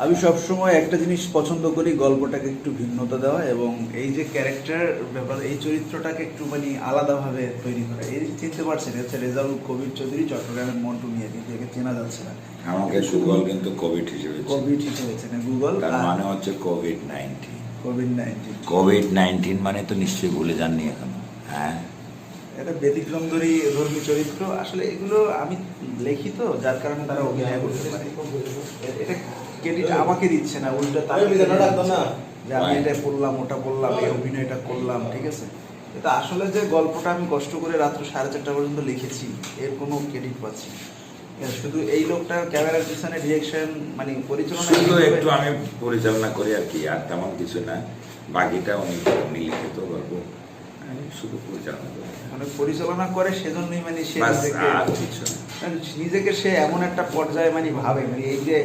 আমি সবসময় একটা জিনিস পছন্দ করি, গল্পটাকে একটু ভিন্নতা দেওয়া এবং এই যে ক্যারেক্টার ব্যাপার, এই চরিত্রটাকে একটু মানে আলাদাভাবে তৈরি করা। এই চিনতে পারছেন, হচ্ছে রেজাউল কবির চৌধুরী, চট্টগ্রামের মন্টু মিয়া, কিন্তু একে চেনা যাচ্ছে না। আমাকে গুগল কিন্তু কোভিড হিসেবে কোভিড হিসেবে চেনে গুগল, তার মানে হচ্ছে কোভিড-19। কোভিড-19। কোভিড-19 মানে তো নিশ্চয়ই ভুলে যাননি এখন। হ্যাঁ, এটা ব্যতিক্রম ধর্মী চরিত্র। আসলে এগুলো আমি লিখি তো, যার কারণে তারা অভিনয় করতে পারে। এটা ক্রেডিট আমাকে দিচ্ছে না, উল্টো তাকে যে আমি এটা করলাম, ওটা করলাম, এই অভিনয়টা করলাম, ঠিক আছে। এটা আসলে যে গল্পটা আমি কষ্ট করে রাত্র 4:30 পর্যন্ত লিখেছি, এর কোনো ক্রেডিট পাচ্ছি না। শুধু এই লোকটার ক্যামেরার পিছনে ডিরেকশন মানে পরিচালনা, শুধু একটু আমি পরিচালনা করি আর কি, আর তেমন কিছু না। বাকিটা উনি লিখিত গল্প, আমি শুধু পরিচালনা করি। মানে পরিচালনা করে, সেজন্যই মানে সে বাস, নিজেকে আর কিছু না। নিজেকে সে এমন একটা পর্যায়ে মানে ভাবে, মানে এই যে